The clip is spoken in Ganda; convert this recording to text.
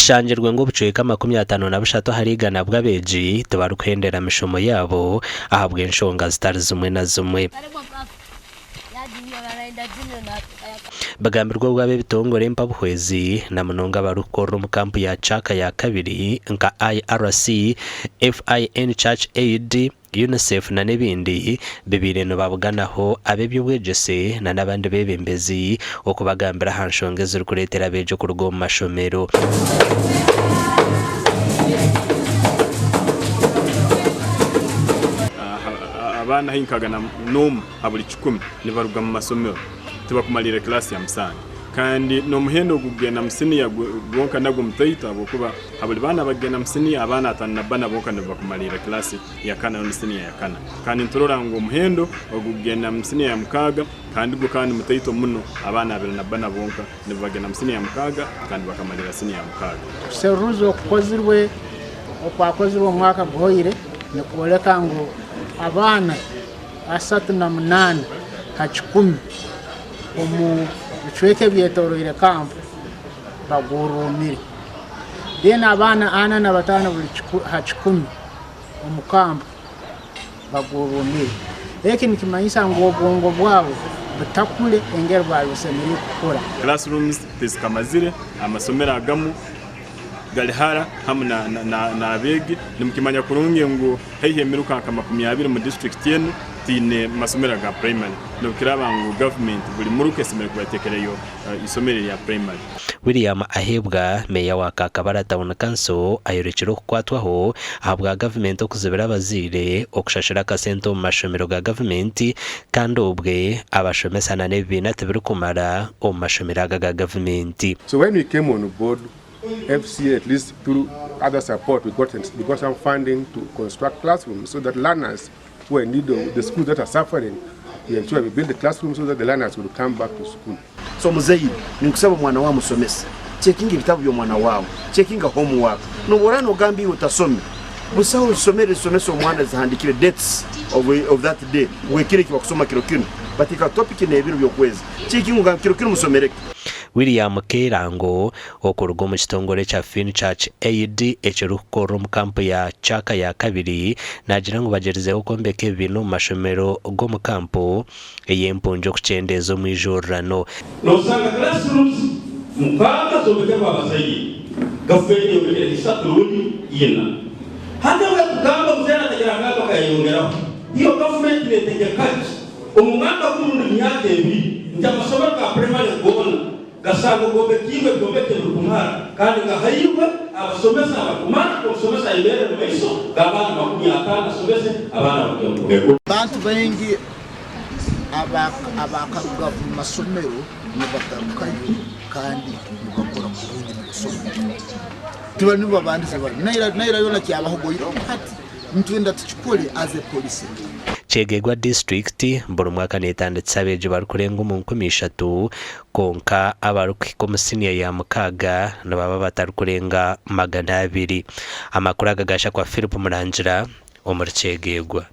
Kishangirwe ngo bucweka 53 harigana bw'abeegi tubarukwendera mishomo yabo ahabwa enshonga zitari zimwe na zimwe. Bagambirwa bwabe bitongore mpabuhwezi na munonga barukoro mu kampu ya Chaka ya kabiri nka IRC, FIN Church Aid, UNICEF na nebindi bibire no babuganaho abeebembezi na nabandi Abeebembezi okubagambira hanshonge ziri kuretera abeegi okuruga omumashomero. Abana hinkaga na nomu abuli 10 nibaruga mu masomero tubakumalira class ya musana kandi no muhendo gugena musini ya bonka nago mutaita abokuba abuli bana bagena musini abana atanna bana bonka nibakumalira class ya kana no musini ya kana kandi nturora ngo muhendo ogugena musini ya mukaga kandi go kandi mutaito muno abana abiri na bana bonka nibagena musini ya mukaga kandi bakamalira sini ya mukaga seruzo kukozirwe okwakozirwe omwaka goyire nekoleka ngo abana 38 ha 10 omu bichweke byetoroire kampu bagurumire dena abana 45 ha 10 omu kampu bagurumire eki nikimanyisa ngo obwongo bwabo butakule engero babisemeri kukora. Classrooms tizikamazire amasomero agamu galihara hamwe na abeegi nimukimanya kurungi ngo heihemeruka nka 20 mu district yenu tine masomero ga primary no kiraba ngo government buli muruke semere kubatekerayo isomero ya primary. William Ahebwa meya wa Kakabara Town Council ayorekero kukwatwaho ahabwa government okuzebera abazire okushashira kasento mu mashomero ga government kandi obwe abashomesana n'ebina tebirukumara omu mashomero ga government. So when we came on board FCA, at least through other support, we got some funding to construct classrooms so that learners who are in need of the schools that are suffering, we ensure we build the classrooms so that the learners will come back to school. So muzeyi nikusaba mwana wa musomesa checking ibitabu byo mwana wawe checking homework no borano gambi utasome busaho usomere someso mwana zihandikire dates of that day wekire kiba kusoma kiro kino batika topic ne ebintu byo kwezi checking ugam kiro musomereke. William Kerango okuruga mu kitongole cha FIN Church Aid ekirukoro mu kampu ya Chaka ya kabiri nagira ngo bagerizeho kombeke ibintu mu mashomero go mu kampu eyempunjo kucendezo mu ijorano no sanga classrooms mukanga zobeke babasayi gafeni yobeke isaturuni yena hata wakugamba kuzera tagira kweyongyera hiyo government netegekaje umwaka kurundi myaka ebi njamasomero ka primary gona gasango gobekiwe gobeke rukumara kandi gahayiwe abasomesa abakumara kusomesa ibere mu maiso gabana makumyatana somese abana bakyo bantu bengi abakaruga mu masomero nibatarukayo kandi bakora kurundi mu masomero tuba nibo bandise naira yona cyabahogoyira hati ntwenda tuchikole as a police. Kyegegwa district mburu mwaka netanditse abeegi barikurenga mu 13 konka abarukikomusiniya ya mukaga nababa batarikurenga 200. Amakuru agagasha kwa Philip Murangira omuri Kyegegwa.